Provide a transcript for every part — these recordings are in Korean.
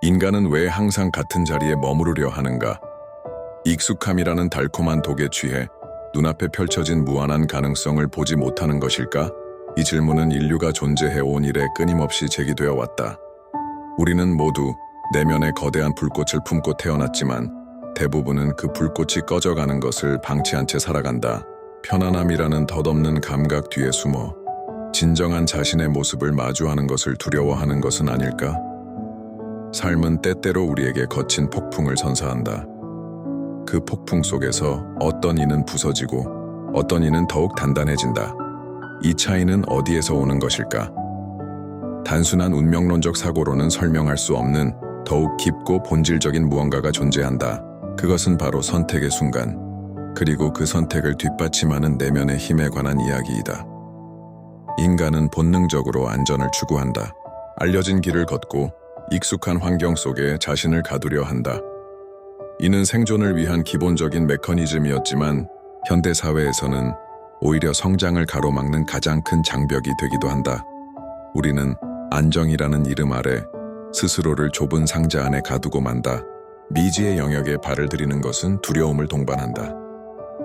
인간은 왜 항상 같은 자리에 머무르려 하는가? 익숙함이라는 달콤한 독에 취해 눈앞에 펼쳐진 무한한 가능성을 보지 못하는 것일까? 이 질문은 인류가 존재해온 이래 끊임없이 제기되어 왔다. 우리는 모두 내면에 거대한 불꽃을 품고 태어났지만 대부분은 그 불꽃이 꺼져가는 것을 방치한 채 살아간다. 편안함이라는 덧없는 감각 뒤에 숨어 진정한 자신의 모습을 마주하는 것을 두려워하는 것은 아닐까? 삶은 때때로 우리에게 거친 폭풍을 선사한다. 그 폭풍 속에서 어떤 이는 부서지고 어떤 이는 더욱 단단해진다. 이 차이는 어디에서 오는 것일까? 단순한 운명론적 사고로는 설명할 수 없는 더욱 깊고 본질적인 무언가가 존재한다. 그것은 바로 선택의 순간, 그리고 그 선택을 뒷받침하는 내면의 힘에 관한 이야기이다. 인간은 본능적으로 안전을 추구한다. 알려진 길을 걷고 익숙한 환경 속에 자신을 가두려 한다. 이는 생존을 위한 기본적인 메커니즘이었지만 현대 사회에서는 오히려 성장을 가로막는 가장 큰 장벽이 되기도 한다. 우리는 안정이라는 이름 아래 스스로를 좁은 상자 안에 가두고 만다. 미지의 영역에 발을 들이는 것은 두려움을 동반한다.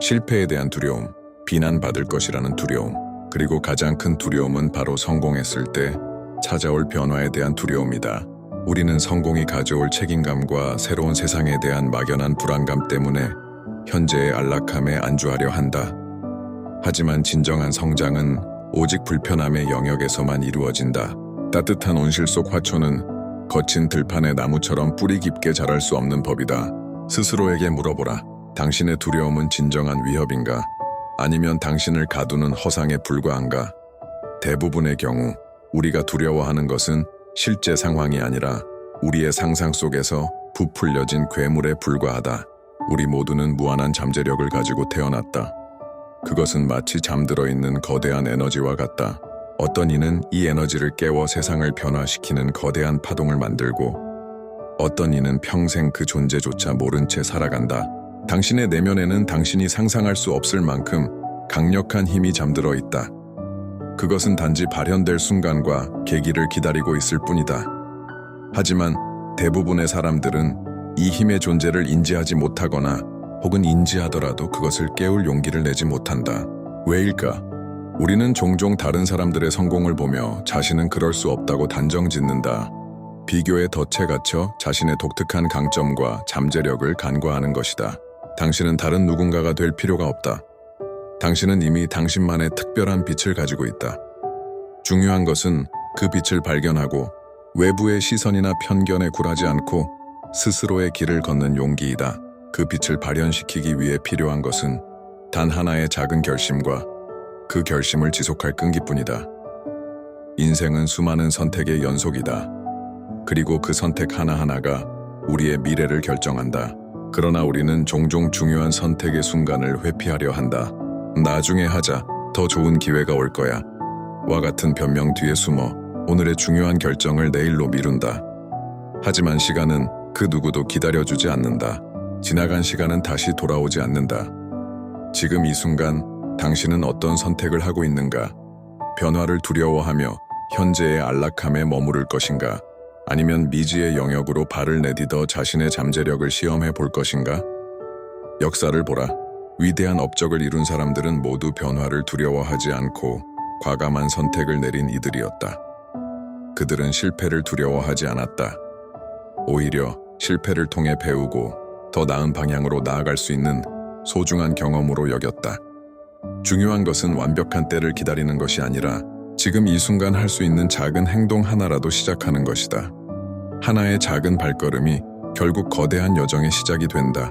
실패에 대한 두려움, 비난받을 것이라는 두려움, 그리고 가장 큰 두려움은 바로 성공했을 때 찾아올 변화에 대한 두려움이다. 우리는 성공이 가져올 책임감과 새로운 세상에 대한 막연한 불안감 때문에 현재의 안락함에 안주하려 한다. 하지만 진정한 성장은 오직 불편함의 영역에서만 이루어진다. 따뜻한 온실 속 화초는 거친 들판의 나무처럼 뿌리 깊게 자랄 수 없는 법이다. 스스로에게 물어보라. 당신의 두려움은 진정한 위협인가? 아니면 당신을 가두는 허상에 불과한가? 대부분의 경우 우리가 두려워하는 것은 실제 상황이 아니라 우리의 상상 속에서 부풀려진 괴물에 불과하다. 우리 모두는 무한한 잠재력을 가지고 태어났다. 그것은 마치 잠들어 있는 거대한 에너지와 같다. 어떤 이는 이 에너지를 깨워 세상을 변화시키는 거대한 파동을 만들고 어떤 이는 평생 그 존재조차 모른 채 살아간다. 당신의 내면에는 당신이 상상할 수 없을 만큼 강력한 힘이 잠들어 있다. 그것은 단지 발현될 순간과 계기를 기다리고 있을 뿐이다. 하지만 대부분의 사람들은 이 힘의 존재를 인지하지 못하거나 혹은 인지하더라도 그것을 깨울 용기를 내지 못한다. 왜일까? 우리는 종종 다른 사람들의 성공을 보며 자신은 그럴 수 없다고 단정짓는다. 비교에 덫에 갇혀 자신의 독특한 강점과 잠재력을 간과하는 것이다. 당신은 다른 누군가가 될 필요가 없다. 당신은 이미 당신만의 특별한 빛을 가지고 있다. 중요한 것은 그 빛을 발견하고 외부의 시선이나 편견에 굴하지 않고 스스로의 길을 걷는 용기이다. 그 빛을 발현시키기 위해 필요한 것은 단 하나의 작은 결심과 그 결심을 지속할 끈기뿐이다. 인생은 수많은 선택의 연속이다. 그리고 그 선택 하나하나가 우리의 미래를 결정한다. 그러나 우리는 종종 중요한 선택의 순간을 회피하려 한다. 나중에 하자, 더 좋은 기회가 올 거야 와 같은 변명 뒤에 숨어 오늘의 중요한 결정을 내일로 미룬다. 하지만 시간은 그 누구도 기다려주지 않는다. 지나간 시간은 다시 돌아오지 않는다. 지금 이 순간 당신은 어떤 선택을 하고 있는가? 변화를 두려워하며 현재의 안락함에 머무를 것인가? 아니면 미지의 영역으로 발을 내디뎌 자신의 잠재력을 시험해 볼 것인가? 역사를 보라. 위대한 업적을 이룬 사람들은 모두 변화를 두려워하지 않고 과감한 선택을 내린 이들이었다. 그들은 실패를 두려워하지 않았다. 오히려 실패를 통해 배우고 더 나은 방향으로 나아갈 수 있는 소중한 경험으로 여겼다. 중요한 것은 완벽한 때를 기다리는 것이 아니라 지금 이 순간 할 수 있는 작은 행동 하나라도 시작하는 것이다. 하나의 작은 발걸음이 결국 거대한 여정의 시작이 된다.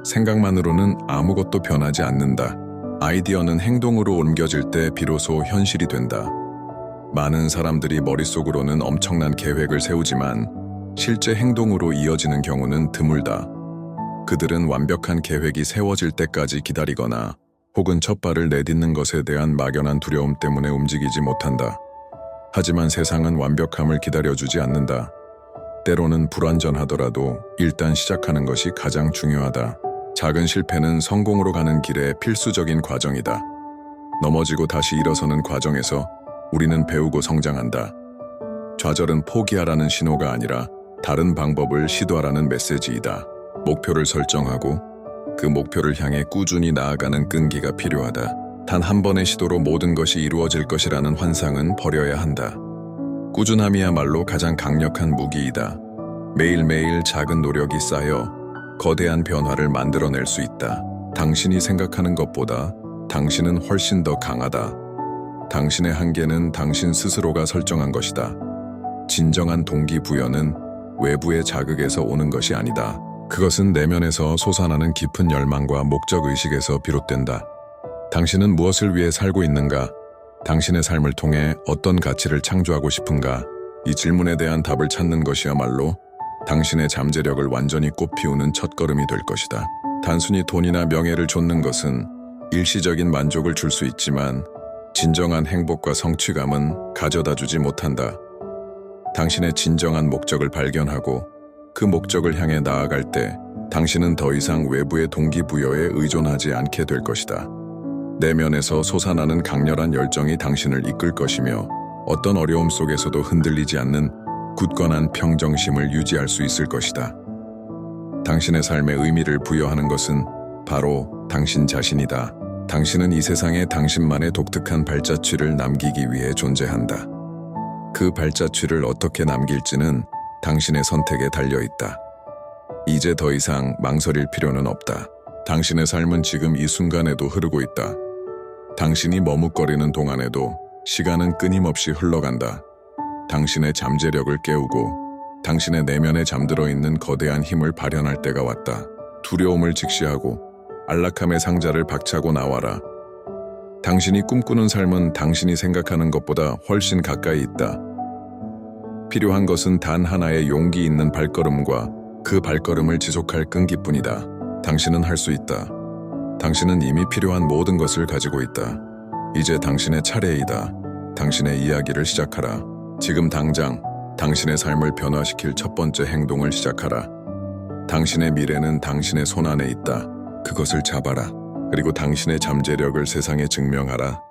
생각만으로는 아무것도 변하지 않는다. 아이디어는 행동으로 옮겨질 때 비로소 현실이 된다. 많은 사람들이 머릿속으로는 엄청난 계획을 세우지만 실제 행동으로 이어지는 경우는 드물다. 그들은 완벽한 계획이 세워질 때까지 기다리거나 혹은 첫 발을 내딛는 것에 대한 막연한 두려움 때문에 움직이지 못한다. 하지만 세상은 완벽함을 기다려주지 않는다. 때로는 불완전하더라도 일단 시작하는 것이 가장 중요하다. 작은 실패는 성공으로 가는 길의 필수적인 과정이다. 넘어지고 다시 일어서는 과정에서 우리는 배우고 성장한다. 좌절은 포기하라는 신호가 아니라 다른 방법을 시도하라는 메시지이다. 목표를 설정하고 그 목표를 향해 꾸준히 나아가는 끈기가 필요하다. 단 한 번의 시도로 모든 것이 이루어질 것이라는 환상은 버려야 한다. 꾸준함이야말로 가장 강력한 무기이다. 매일매일 작은 노력이 쌓여 거대한 변화를 만들어낼 수 있다. 당신이 생각하는 것보다 당신은 훨씬 더 강하다. 당신의 한계는 당신 스스로가 설정한 것이다. 진정한 동기부여는 외부의 자극에서 오는 것이 아니다. 그것은 내면에서 솟아나는 깊은 열망과 목적의식에서 비롯된다. 당신은 무엇을 위해 살고 있는가? 당신의 삶을 통해 어떤 가치를 창조하고 싶은가? 이 질문에 대한 답을 찾는 것이야말로 당신의 잠재력을 완전히 꽃피우는 첫걸음이 될 것이다. 단순히 돈이나 명예를 좇는 것은 일시적인 만족을 줄 수 있지만 진정한 행복과 성취감은 가져다 주지 못한다. 당신의 진정한 목적을 발견하고 그 목적을 향해 나아갈 때 당신은 더 이상 외부의 동기부여에 의존하지 않게 될 것이다. 내면에서 솟아나는 강렬한 열정이 당신을 이끌 것이며 어떤 어려움 속에서도 흔들리지 않는 굳건한 평정심을 유지할 수 있을 것이다. 당신의 삶에 의미를 부여하는 것은 바로 당신 자신이다. 당신은 이 세상에 당신만의 독특한 발자취를 남기기 위해 존재한다. 그 발자취를 어떻게 남길지는 당신의 선택에 달려있다. 이제 더 이상 망설일 필요는 없다. 당신의 삶은 지금 이 순간에도 흐르고 있다. 당신이 머뭇거리는 동안에도 시간은 끊임없이 흘러간다. 당신의 잠재력을 깨우고 당신의 내면에 잠들어 있는 거대한 힘을 발현할 때가 왔다. 두려움을 직시하고 안락함의 상자를 박차고 나와라. 당신이 꿈꾸는 삶은 당신이 생각하는 것보다 훨씬 가까이 있다. 필요한 것은 단 하나의 용기 있는 발걸음과 그 발걸음을 지속할 끈기뿐이다. 당신은 할 수 있다. 당신은 이미 필요한 모든 것을 가지고 있다. 이제 당신의 차례이다. 당신의 이야기를 시작하라. 지금 당장 당신의 삶을 변화시킬 첫 번째 행동을 시작하라. 당신의 미래는 당신의 손안에 있다. 그것을 잡아라. 그리고 당신의 잠재력을 세상에 증명하라.